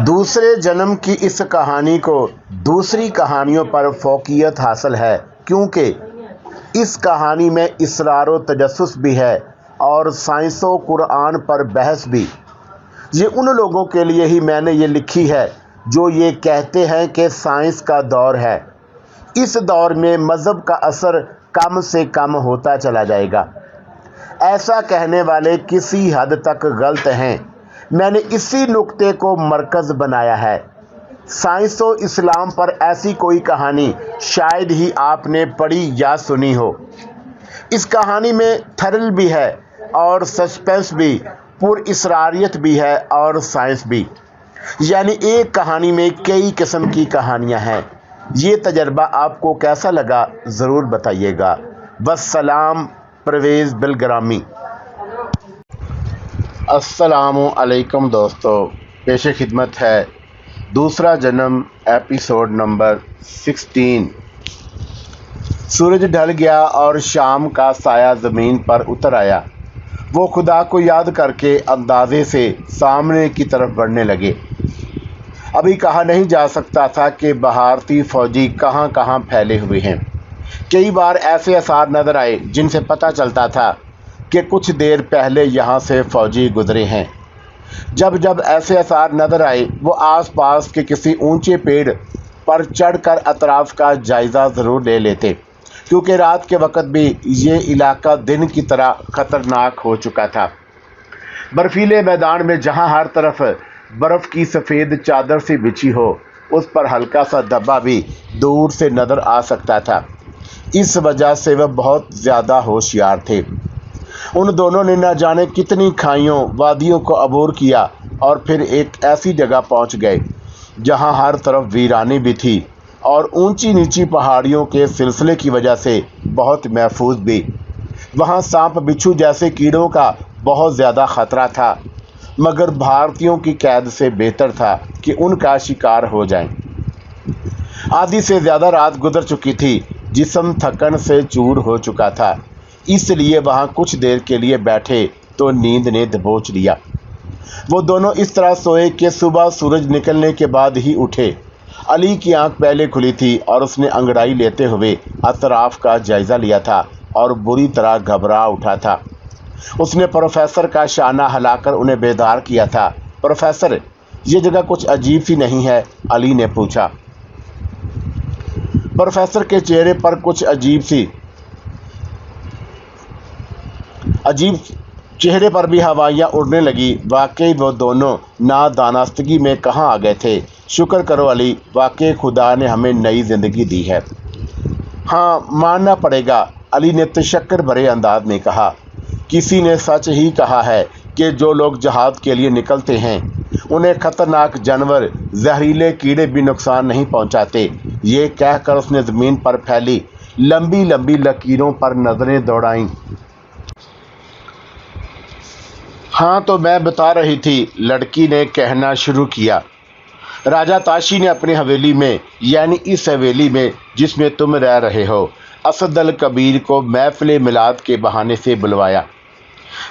دوسرے جنم کی اس کہانی کو دوسری کہانیوں پر فوقیت حاصل ہے، کیونکہ اس کہانی میں اصرار و تجسس بھی ہے اور سائنس و قرآن پر بحث بھی۔ یہ ان لوگوں کے لیے ہی میں نے یہ لکھی ہے جو یہ کہتے ہیں کہ سائنس کا دور ہے۔ اس دور میں مذہب کا اثر کم سے کم ہوتا چلا جائے گا۔ ایسا کہنے والے کسی حد تک غلط ہیں۔ میں نے اسی نقطے کو مرکز بنایا ہے۔ سائنس و اسلام پر ایسی کوئی کہانی شاید ہی آپ نے پڑھی یا سنی ہو۔ اس کہانی میں تھرل بھی ہے اور سسپینس بھی، پر اسراریت بھی ہے اور سائنس بھی، یعنی ایک کہانی میں کئی قسم کی کہانیاں ہیں۔ یہ تجربہ آپ کو کیسا لگا ضرور بتائیے گا۔ والسلام، پرویز بالگرامی۔ السلام علیکم دوستو، پیش خدمت ہے دوسرا جنم ایپیسوڈ نمبر 16۔ سورج ڈھل گیا اور شام کا سایہ زمین پر اتر آیا۔ وہ خدا کو یاد کر کے اندازے سے سامنے کی طرف بڑھنے لگے۔ ابھی کہا نہیں جا سکتا تھا کہ بھارتی فوجی کہاں کہاں پھیلے ہوئے ہیں۔ کئی بار ایسے آثار نظر آئے جن سے پتہ چلتا تھا کہ کچھ دیر پہلے یہاں سے فوجی گزرے ہیں۔ جب جب ایسے آثار نظر آئے وہ آس پاس کے کسی اونچے پیڑ پر چڑھ کر اطراف کا جائزہ ضرور لے لیتے، کیونکہ رات کے وقت بھی یہ علاقہ دن کی طرح خطرناک ہو چکا تھا۔ برفیلے میدان میں جہاں ہر طرف برف کی سفید چادر سی بچھی ہو، اس پر ہلکا سا دھبا بھی دور سے نظر آ سکتا تھا۔ اس وجہ سے وہ بہت زیادہ ہوشیار تھے۔ ان دونوں نے نہ جانے کتنی کھائیوں وادیوں کو عبور کیا اور پھر ایک ایسی جگہ پہنچ گئے جہاں ہر طرف ویرانی بھی تھی اور اونچی نیچی پہاڑیوں کے سلسلے کی وجہ سے بہت محفوظ بھی۔ وہاں سانپ بچھو جیسے کیڑوں کا بہت زیادہ خطرہ تھا، مگر بھارتیوں کی قید سے بہتر تھا کہ ان کا شکار ہو جائیں۔ آدھی سے زیادہ رات گزر چکی تھی، جسم تھکن سے چور ہو چکا تھا، اس لیے وہاں کچھ دیر کے لیے بیٹھے تو نیند نے دبوچ لیا۔ وہ دونوں اس طرح سوئے کہ صبح سورج نکلنے کے بعد ہی اٹھے۔ علی کی آنکھ پہلے کھلی تھی اور اس نے انگڑائی لیتے ہوئے اطراف کا جائزہ لیا تھا اور بری طرح گھبرا اٹھا تھا۔ اس نے پروفیسر کا شانہ ہلا کر انہیں بیدار کیا تھا۔ پروفیسر، یہ جگہ کچھ عجیب سی نہیں ہے؟ علی نے پوچھا۔ پروفیسر کے چہرے پر کچھ عجیب چہرے پر بھی ہوائیاں اڑنے لگی۔ واقعی وہ دونوں نادانستگی میں کہاں آ گئے تھے۔ شکر کرو علی، واقعی خدا نے ہمیں نئی زندگی دی ہے۔ ہاں، ماننا پڑے گا، علی نے تشکر بھرے انداز میں کہا۔ کسی نے سچ ہی کہا ہے کہ جو لوگ جہاد کے لیے نکلتے ہیں انہیں خطرناک جانور، زہریلے کیڑے بھی نقصان نہیں پہنچاتے۔ یہ کہہ کر اس نے زمین پر پھیلی لمبی لمبی لکیروں پر نظریں دوڑائیں۔ ہاں تو میں بتا رہی تھی، لڑکی نے کہنا شروع کیا۔ راجا تاشی نے اپنی حویلی میں، یعنی اس حویلی میں جس میں تم رہ رہے ہو، اسد الکبیر کو محفل میلاد کے بہانے سے بلوایا۔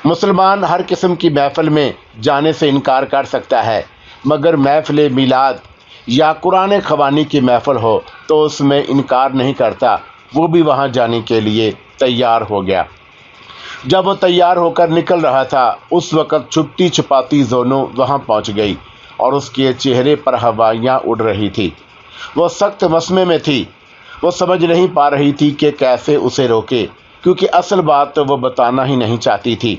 مسلمان ہر قسم کی محفل میں جانے سے انکار کر سکتا ہے، مگر محفل میلاد یا قرآن خوانی کی محفل ہو تو اس میں انکار نہیں کرتا۔ وہ بھی وہاں جانے کے لیے تیار ہو گیا۔ جب وہ تیار ہو کر نکل رہا تھا اس وقت چھپتی چھپاتی زونو وہاں پہنچ گئی اور اس کے چہرے پر ہوائیاں اڑ رہی تھی۔ وہ سخت مسمے میں تھی۔ وہ سمجھ نہیں پا رہی تھی کہ کیسے اسے روکے، کیونکہ اصل بات تو وہ بتانا ہی نہیں چاہتی تھی،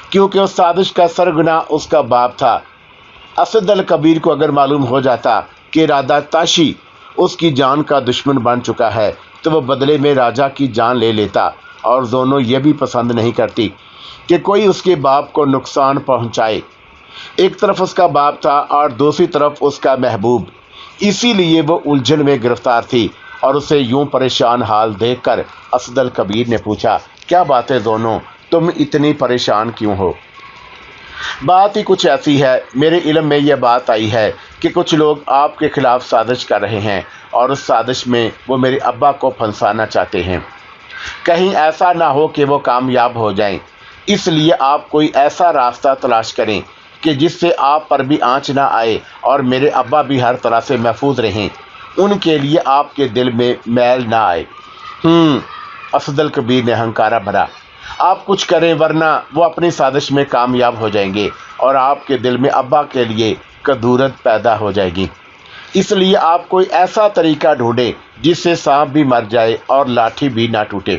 کیونکہ اس سازش کا سرغنہ اس کا باپ تھا۔ اسد الکبیر کو اگر معلوم ہو جاتا کہ راجا تاشی اس کی جان کا دشمن بن چکا ہے تو وہ بدلے میں راجا کی جان لے لیتا، اور زونو یہ بھی پسند نہیں کرتی کہ کوئی اس کے باپ کو نقصان پہنچائے۔ ایک طرف اس کا باپ تھا اور دوسری طرف اس کا محبوب، اسی لیے وہ الجھن میں گرفتار تھی، اور اسے یوں پریشان حال دیکھ کر اسد الکبیر نے پوچھا، کیا بات ہے زونو، تم اتنی پریشان کیوں ہو؟ بات ہی کچھ ایسی ہے، میرے علم میں یہ بات آئی ہے کہ کچھ لوگ آپ کے خلاف سازش کر رہے ہیں اور اس سازش میں وہ میرے ابا کو پھنسانا چاہتے ہیں۔ کہیں ایسا نہ ہو کہ وہ کامیاب ہو جائیں، اس لیے آپ کوئی ایسا راستہ تلاش کریں کہ جس سے آپ پر بھی آنچ نہ آئے اور میرے ابا بھی ہر طرح سے محفوظ رہیں، ان کے لیے آپ کے دل میں میل نہ آئے۔ اسد الکبیر نے ہنکارا بھرا، آپ کچھ کریں ورنہ وہ اپنی سازش میں کامیاب ہو جائیں گے اور آپ کے دل میں ابا کے لیے کدورت پیدا ہو جائے گی۔ اس لیے آپ کوئی ایسا طریقہ ڈھونڈیں جس سے سانپ بھی مر جائے اور لاٹھی بھی نہ ٹوٹے۔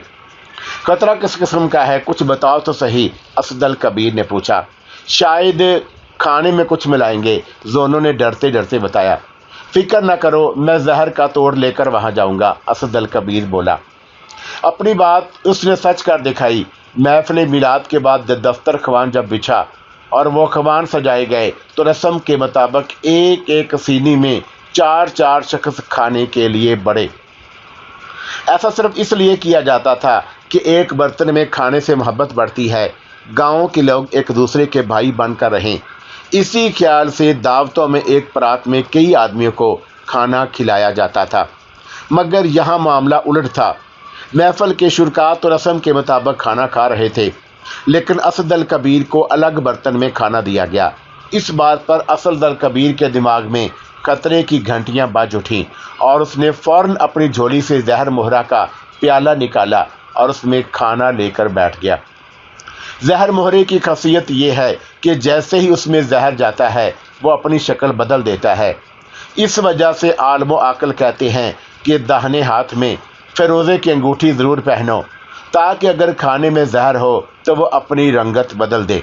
خطرہ کس قسم کا ہے، کچھ بتاؤ تو صحیح، اسد الکبیر نے پوچھا۔ شاید کھانے میں کچھ ملائیں گے، زونو نے ڈرتے ڈرتے بتایا۔ فکر نہ کرو، میں زہر کا توڑ لے کر وہاں جاؤں گا، اسد الکبیر بولا۔ اپنی بات اس نے سچ کر دکھائی۔ محفل میلاد کے بعد دفتر خوان جب بچھا اور وہ خوان سجائے گئے تو رسم کے مطابق ایک ایک سینی میں 4 شخص کھانے کے لیے بڑھے۔ ایسا صرف اس لیے کیا جاتا تھا کہ ایک برتن میں کھانے سے محبت بڑھتی ہے، گاؤں کے لوگ ایک دوسرے کے بھائی بن کر رہیں۔ اسی خیال سے دعوتوں میں ایک پرات میں کئی آدمیوں کو کھانا کھلایا جاتا تھا، مگر یہاں معاملہ الٹ تھا۔ محفل کے شرکاء تو رسم کے مطابق کھانا کھا رہے تھے، لیکن اسد الکبیر کو الگ برتن میں کھانا دیا گیا۔ اس بات پر اسد الکبیر کے دماغ میں خطرے کی گھنٹیاں بج اٹھیں اور اس نے فوراً اپنی جھولی سے زہر مہرہ کا پیالہ نکالا اور اس میں کھانا لے کر بیٹھ گیا۔ زہر مہرے کی خاصیت یہ ہے کہ جیسے ہی اس میں زہر جاتا ہے وہ اپنی شکل بدل دیتا ہے۔ اس وجہ سے عالم و عاقل کہتے ہیں کہ داہنے ہاتھ میں فیروزے کی انگوٹھی ضرور پہنو تاکہ اگر کھانے میں زہر ہو تو وہ اپنی رنگت بدل دے۔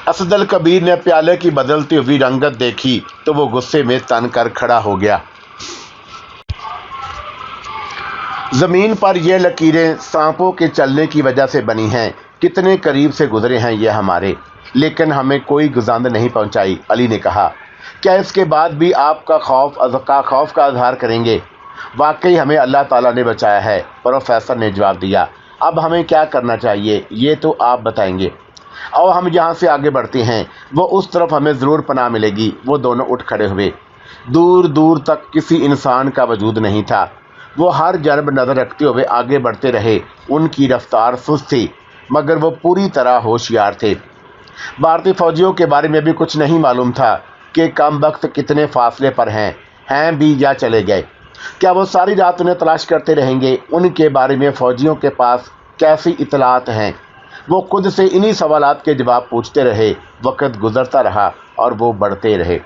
اسد الکبیر نے پیالے کی بدلتی ہوئی رنگت دیکھی تو وہ غصے میں تن کر کھڑا ہو گیا۔ زمین پر یہ لکیریں سانپوں کے چلنے کی وجہ سے بنی ہیں، کتنے قریب سے گزرے ہیں یہ ہمارے، لیکن ہمیں کوئی گزاند نہیں پہنچائی، علی نے کہا۔ کیا اس کے بعد بھی آپ کا خوف کا اظہار کریں گے؟ واقعی ہمیں اللہ تعالیٰ نے بچایا ہے، پروفیسر نے جواب دیا۔ اب ہمیں کیا کرنا چاہیے یہ تو آپ بتائیں گے۔ اور ہم یہاں سے آگے بڑھتے ہیں، وہ اس طرف ہمیں ضرور پناہ ملے گی۔ وہ دونوں اٹھ کھڑے ہوئے۔ دور دور تک کسی انسان کا وجود نہیں تھا۔ وہ ہر جانب نظر رکھتے ہوئے آگے بڑھتے رہے۔ ان کی رفتار سست تھی مگر وہ پوری طرح ہوشیار تھے۔ بھارتی فوجیوں کے بارے میں بھی کچھ نہیں معلوم تھا کہ کم وقت کتنے فاصلے پر ہیں بھی یا چلے گئے۔ کیا وہ ساری رات انہیں تلاش کرتے رہیں گے؟ ان کے بارے میں فوجیوں کے پاس کیسی اطلاعات ہیں؟ وہ خود سے انہی سوالات کے جواب پوچھتے رہے۔ وقت گزرتا رہا اور وہ بڑھتے رہے۔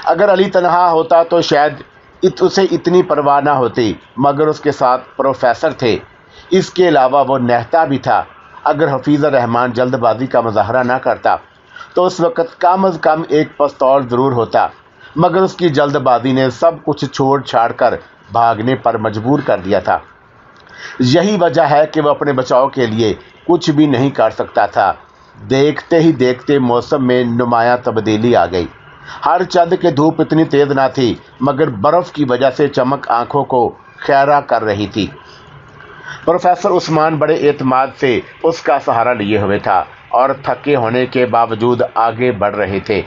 اگر علی تنہا ہوتا تو شاید اسے اتنی پرواہ نہ ہوتی، مگر اس کے ساتھ پروفیسر تھے۔ اس کے علاوہ وہ نہتا بھی تھا۔ اگر حفیظ الرحمن جلد بازی کا مظاہرہ نہ کرتا تو اس وقت کم از کم ایک پستول ضرور ہوتا، مگر اس کی جلد بازی نے سب کچھ چھوڑ چھاڑ کر بھاگنے پر مجبور کر دیا تھا۔ یہی وجہ ہے کہ وہ اپنے بچاؤ کے لیے کچھ بھی نہیں کر سکتا تھا۔ دیکھتے ہی دیکھتے موسم میں نمایاں تبدیلی آ گئی۔ ہر چند کے دھوپ اتنی تیز نہ تھی مگر برف کی وجہ سے چمک آنکھوں کو خیرہ کر رہی تھی۔ پروفیسر عثمان بڑے اعتماد سے اس کا سہارا لیے ہوئے تھا اور تھکے ہونے کے باوجود آگے بڑھ رہے تھے۔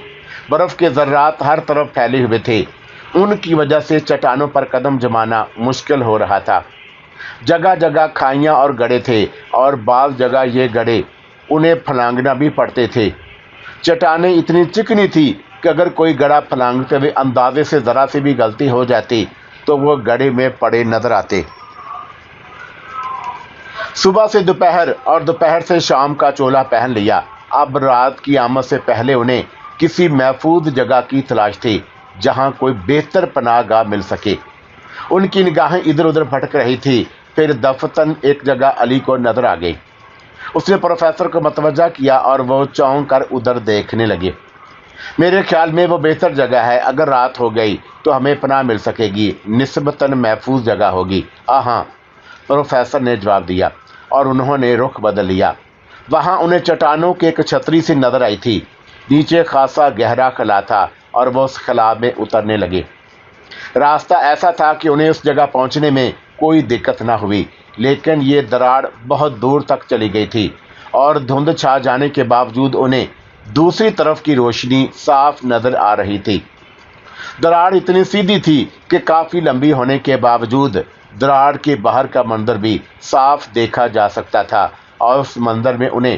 برف کے ذرات ہر طرف پھیلے ہوئے تھے، ان کی وجہ سے چٹانوں پر قدم جمانا مشکل ہو رہا تھا۔ جگہ جگہ کھائیاں اور گڑھے تھے اور بعض جگہ یہ گڑھے انہیں پھلانگنا بھی پڑتے تھے۔ چٹانیں اتنی چکنی تھی کہ اگر کوئی گڑھا پھلانگتے ہوئے اندازے سے ذرا سی بھی غلطی ہو جاتی تو وہ گڑھے میں پڑے نظر آتے۔ صبح سے دوپہر اور دوپہر سے شام کا چولا پہن لیا۔ اب رات کی آمد سے پہلے انہیں کسی محفوظ جگہ کی تلاش تھی جہاں کوئی بہتر پناہ گاہ مل سکے۔ ان کی نگاہیں ادھر ادھر بھٹک رہی تھی۔ پھر دفتن ایک جگہ علی کو نظر آ گئی۔ اس نے پروفیسر کو متوجہ کیا اور وہ چونک کر ادھر دیکھنے لگے۔ میرے خیال میں وہ بہتر جگہ ہے، اگر رات ہو گئی تو ہمیں پناہ مل سکے گی، نسبتاً محفوظ جگہ ہوگی۔ ہاں، پروفیسر نے جواب دیا اور انہوں نے رخ بدل لیا۔ وہاں انہیں چٹانوں کی ایک چھتری سی نظر آئی تھی۔ نیچے خاصا گہرا خلا تھا اور وہ اس خلا میں اترنے لگے۔ راستہ ایسا تھا کہ انہیں اس جگہ پہنچنے میں کوئی دقت نہ ہوئی، لیکن یہ دراڑ بہت دور تک چلی گئی تھی اور دھند چھا جانے کے باوجود انہیں دوسری طرف کی روشنی صاف نظر آ رہی تھی۔ دراڑ اتنی سیدھی تھی کہ کافی لمبی ہونے کے باوجود دراڑ کے باہر کا منظر بھی صاف دیکھا جا سکتا تھا اور اس منظر میں انہیں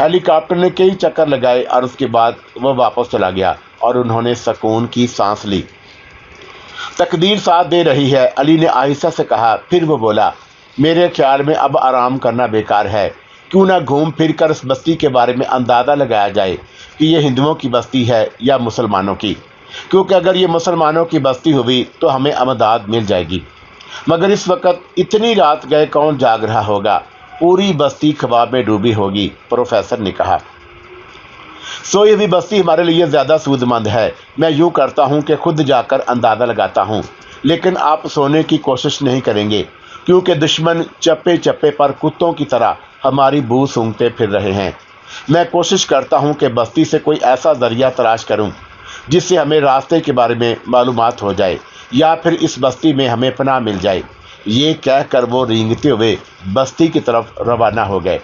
ہیلی کاپٹر نے کئی چکر لگائے اور اس کے بعد وہ واپس چلا گیا اور انہوں نے سکون کی سانس لی۔ تقدیر ساتھ دے رہی ہے، علی نے آہستہ سے کہا۔ پھر وہ بولا، میرے خیال میں اب آرام کرنا بیکار ہے، کیوں نہ گھوم پھر کر اس بستی کے بارے میں اندازہ لگایا جائے کہ یہ ہندوؤں کی بستی ہے یا مسلمانوں کی، کیونکہ اگر یہ مسلمانوں کی بستی ہوئی تو ہمیں امداد مل جائے گی، مگر اس وقت اتنی رات گئے کون جاگ رہا ہوگا، پوری بستی خواب میں ڈوبی ہوگی، پروفیسر نے کہا۔ سوئی ہوئی بستی ہمارے لیے زیادہ سود مند ہے، میں یوں کرتا ہوں کہ خود جا کر اندازہ لگاتا ہوں، لیکن آپ سونے کی کوشش نہیں کریں گے کیونکہ دشمن چپے چپے پر کتوں کی طرح ہماری بو سونگھتے پھر رہے ہیں۔ میں کوشش کرتا ہوں کہ بستی سے کوئی ایسا ذریعہ تلاش کروں جس سے ہمیں راستے کے بارے میں معلومات ہو جائے یا پھر اس بستی میں ہمیں پناہ مل جائے۔ یہ کہہ کر وہ رینگتے ہوئے بستی کی طرف روانہ ہو گئے۔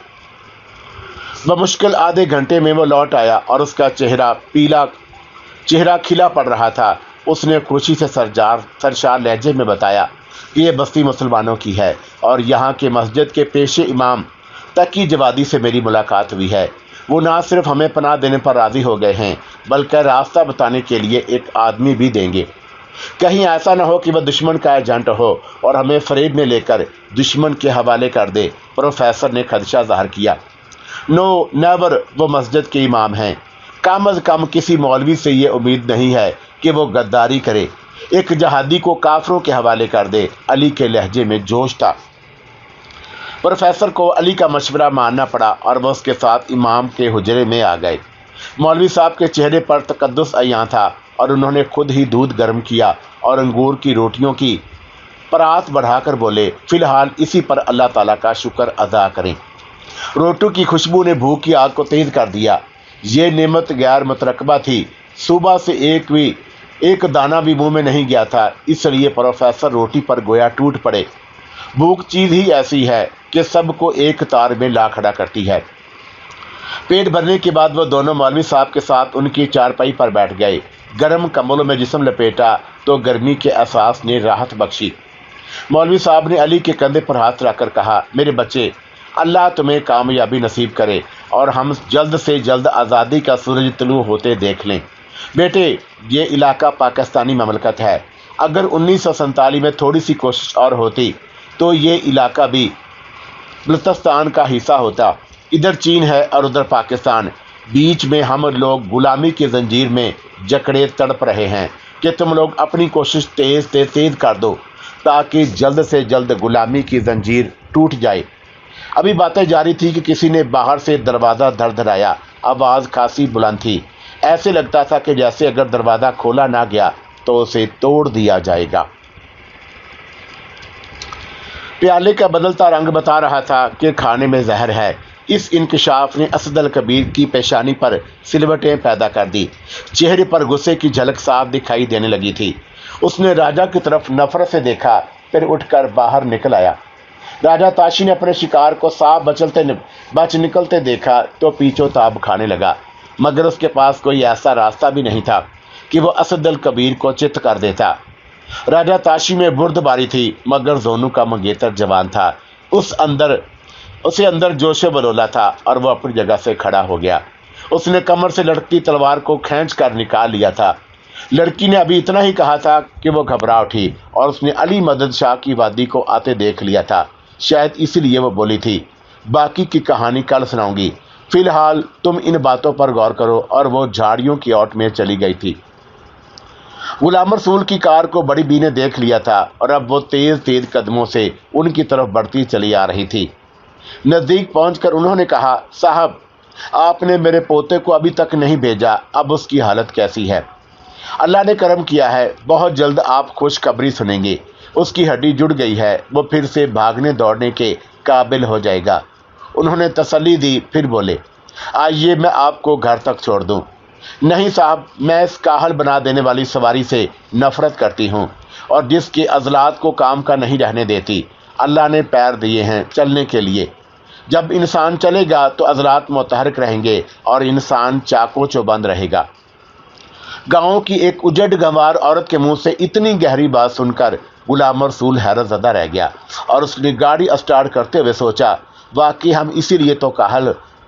بمشکل آدھے گھنٹے میں وہ لوٹ آیا اور اس کا چہرہ کھلا پڑ رہا تھا۔ اس نے خوشی سے سرشار لہجے میں بتایا کہ یہ بستی مسلمانوں کی ہے اور یہاں کے مسجد کے پیش امام تقی جوادی سے میری ملاقات ہوئی ہے۔ وہ نہ صرف ہمیں پناہ دینے پر راضی ہو گئے ہیں بلکہ راستہ بتانے کے لیے ایک آدمی بھی دیں گے۔ کہیں ایسا نہ ہو کہ وہ دشمن کا ایجنٹ ہو اور ہمیں فریب میں لے کر دشمن کے حوالے کر دے، پروفیسر نے خدشہ ظاہر کیا۔ نو نیور، وہ مسجد کے امام ہیں، کم از کم کسی مولوی سے یہ امید نہیں ہے کہ وہ غداری کرے، ایک جہادی کو کافروں کے حوالے کر دے۔ علی کے لہجے میں جوش تھا۔ پروفیسر کو علی کا مشورہ ماننا پڑا اور وہ اس کے ساتھ امام کے حجرے میں آ گئے۔ مولوی صاحب کے چہرے پر تقدس عیاں تھا اور انہوں نے خود ہی دودھ گرم کیا اور انگور کی روٹیوں کی پرات بڑھا کر بولے، فی الحال اسی پر اللہ تعالیٰ کا شکر ادا کریں۔ روٹی کی خوشبو نے بھوک کی آگ کو تیز کر دیا۔ یہ نعمت غیر مترقبہ تھی، صبح سے ایک دانہ بھی منہ میں نہیں گیا تھا، اس لیے پروفیسر روٹی پر گویا ٹوٹ پڑے۔ بھوک چیز ہی ایسی ہے کہ سب کو ایک تار میں لا کھڑا کرتی ہے۔ پیٹ بھرنے کے بعد وہ دونوں مولوی صاحب کے ساتھ ان کی چارپائی پر بیٹھ گئے۔ گرم کمبلوں میں جسم لپیٹا تو گرمی کے احساس نے راحت بخشی۔ مولوی صاحب نے علی کے کندھے پر ہاتھ رکھ کر کہا، میرے بچے، اللہ تمہیں کامیابی نصیب کرے اور ہم جلد سے جلد آزادی کا سورج طلوع ہوتے دیکھ لیں۔ بیٹے، یہ علاقہ پاکستانی مملکت ہے، اگر 1947 میں تھوڑی سی کوشش اور ہوتی تو یہ علاقہ بھی بلوچستان کا حصہ ہوتا۔ ادھر چین ہے اور ادھر پاکستان، بیچ میں ہم لوگ غلامی کی زنجیر میں جکڑے تڑپ رہے ہیں کہ تم لوگ اپنی کوشش تیز کر دو تاکہ جلد سے جلد غلامی کی زنجیر ٹوٹ جائے۔ ابھی باتیں جاری تھی کہ کسی نے باہر سے دروازہ دھڑدھڑایا، آواز خاصی بلند تھی، ایسے لگتا تھا کہ جیسے اگر دروازہ کھولا نہ گیا تو اسے توڑ دیا جائے گا۔ پیالے کا بدلتا رنگ بتا رہا تھا کہ کھانے میں زہر ہے۔ اس انکشاف نے اسد الکبیر کی پیشانی پر سلوٹیں پیدا کر دی، چہرے پر غصے کی جھلک صاف دکھائی دینے لگی تھی۔ اس نے راجا کی طرف نفرت سے دیکھا، پھر اٹھ کر باہر نکل آیا۔ راجا تاشی نے اپنے شکار کو صاف بچ نکلتے دیکھا تو پیچو تاب کھانے لگا، مگر اس کے پاس کوئی ایسا راستہ بھی نہیں تھا کہ وہ اسد الکبیر کو چت کر دیتا۔ راجا تاشی میں بردباری تھی مگر زونو کا منگیتر جوان تھا، اسے اندر جوش و بلولا تھا اور وہ اپنی جگہ سے کھڑا ہو گیا۔ اس نے کمر سے لٹکتی تلوار کو کھینچ کر نکال لیا تھا۔ لڑکی نے ابھی اتنا ہی کہا تھا کہ وہ گھبرا اٹھی اور اس نے علی مدد شاہ کی وادی کو آتے دیکھ لیا تھا، شاید اسی لیے وہ بولی تھی، باقی کی کہانی کل سناؤں گی، فی الحال تم ان باتوں پر غور کرو۔ اور وہ جھاڑیوں کی اوٹ میں چلی گئی تھی۔ غلام رسول کی کار کو بڑی بی نے دیکھ لیا تھا اور اب وہ تیز قدموں سے ان کی طرف بڑھتی چلی آ رہی تھی۔ نزدیک پہنچ کر انہوں نے کہا، صاحب، آپ نے میرے پوتے کو ابھی تک نہیں بھیجا، اب اس کی حالت کیسی ہے؟ اللہ نے کرم کیا ہے، بہت جلد آپ خوشخبری سنیں گے، اس کی ہڈی جڑ گئی ہے، وہ پھر سے بھاگنے دوڑنے کے قابل ہو جائے گا۔ انہوں نے تسلی دی، پھر بولے، آئیے میں آپ کو گھر تک چھوڑ دوں۔ نہیں صاحب، میں اس کاہل بنا دینے والی سواری سے نفرت کرتی ہوں اور جس کے عضلات کو کام کا نہیں رہنے دیتی۔ اللہ نے پیر دیے ہیں چلنے کے لیے، جب انسان چلے گا تو عضلات متحرک رہیں گے اور انسان چاقو چوبند رہے گا۔ گاؤں کی ایک اجڑ گنوار عورت کے منہ سے اتنی گہری بات سن کر غلام رسول حیرت زدہ رہ گیا اور اس نے گاڑی اسٹارٹ کرتے ہوئے سوچا، واقعی ہم اسی لیے تو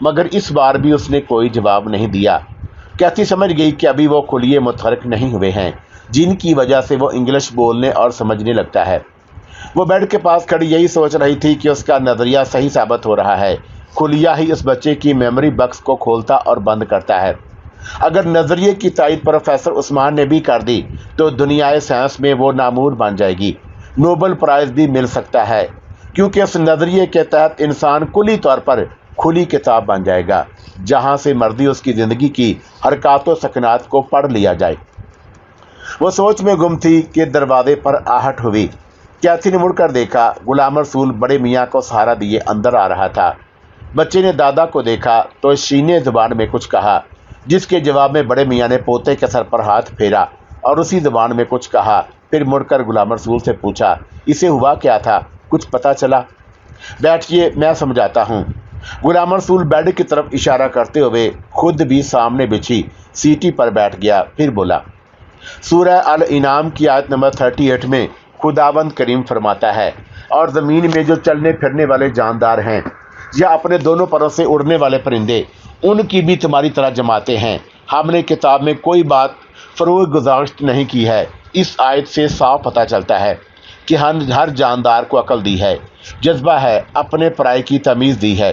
مگر اس بار بھی اس نے کوئی جواب نہیں دیا۔ کیتھی سمجھ گئی کہ ابھی وہ کلیے متحرک نہیں ہوئے ہیں، جن کی وجہ سے وہ انگلش بولنے اور سمجھنے لگتا ہے۔ وہ بیڈ کے پاس کھڑی یہی سوچ رہی تھی کہ اس کا نظریہ صحیح ثابت ہو رہا ہے۔ کلیہ ہی اس بچے کی میموری باکس کو کھولتا اور بند کرتا ہے۔ اگر نظریے کی تائید پروفیسر عثمان نے بھی کر دی تو دنیائے سائنس میں وہ نامور بن جائے گی، نوبل پرائز بھی مل سکتا ہے، کیونکہ اس نظریے کے تحت انسان کلی طور پر کھلی کتاب بن جائے گا، جہاں سے مرضی اس کی زندگی کی حرکات و سکنات کو پڑھ لیا جائے۔ وہ سوچ میں گم تھی کہ دروازے پر آہٹ ہوئی۔ کیتھی نے مڑ کر دیکھا، غلام رسول بڑے میاں کو سہارا دیے اندر آ رہا تھا۔ بچے نے دادا کو دیکھا تو شینے زبان میں کچھ کہا، جس کے جواب میں بڑے میاں نے پوتے کے سر پر ہاتھ پھیرا اور اسی زبان میں کچھ کہا، پھر مڑ کر غلام رسول سے پوچھا، اسے ہوا کیا تھا، کچھ پتہ چلا؟ بیٹھیے، میں سمجھاتا ہوں۔ غلام رسول بیڈ کی طرف اشارہ کرتے ہوئے خود بھی سامنے بچھی سیٹی پر بیٹھ گیا، پھر بولا، سورہ الانعام کی آیت نمبر 38 میں خداوند کریم فرماتا ہے، اور زمین میں جو چلنے پھرنے والے جاندار ہیں یا اپنے دونوں پروں سے اڑنے والے پرندے، ان کی بھی تمہاری طرح جماعتیں ہیں۔ ہم نے کتاب میں کوئی بات فروغ گزاشت نہیں کی ہے۔ اس آیت سے صاف پتہ چلتا ہے کہ ہر جاندار کو عقل دی ہے، جذبہ ہے، اپنے پرائے کی تمیز دی ہے۔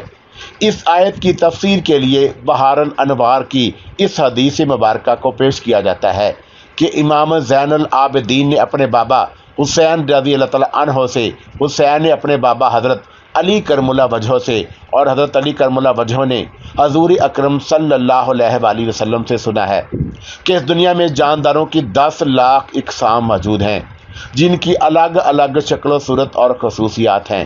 اس آیت کی تفسیر کے لیے بحار الانوار کی اس حدیث مبارکہ کو پیش کیا جاتا ہے کہ امام زین العابدین نے اپنے بابا حسین رضی اللہ تعالیٰ عنہ سے، حسین نے اپنے بابا حضرت علی کرم اللہ وجہہ سے، اور حضرت علی کرم اللہ وجہہ نے حضور اکرم صلی اللہ علیہ وآلہ وسلم سے سنا ہے کہ اس دنیا میں جانداروں کی 10 لاکھ اقسام موجود ہیں، جن کی الگ الگ شکل و صورت اور خصوصیات ہیں۔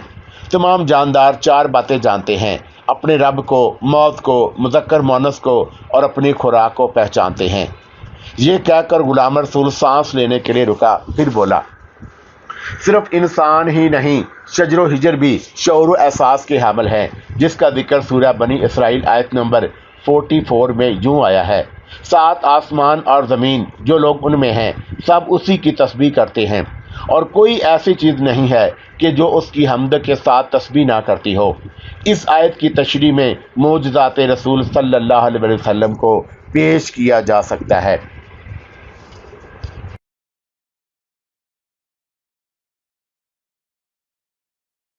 تمام جاندار 4 باتیں جانتے ہیں، اپنے رب کو، موت کو، مذکر مؤنث کو اور اپنی خوراک کو پہچانتے ہیں۔ یہ کہہ کر غلام رسول سانس لینے کے لیے رکا، پھر بولا، صرف انسان ہی نہیں، شجر و حجر بھی شعور و احساس کے حامل ہیں، جس کا ذکر سورہ بنی اسرائیل آیت نمبر 44 میں یوں آیا ہے، 7 آسمان اور زمین جو لوگ ان میں ہیں سب اسی کی تسبیح کرتے ہیں، اور کوئی ایسی چیز نہیں ہے کہ جو اس کی حمد کے ساتھ تسبیح نہ کرتی ہو۔ اس آیت کی تشریح میں معجزات رسول صلی اللہ علیہ وسلم کو پیش کیا جا سکتا ہے۔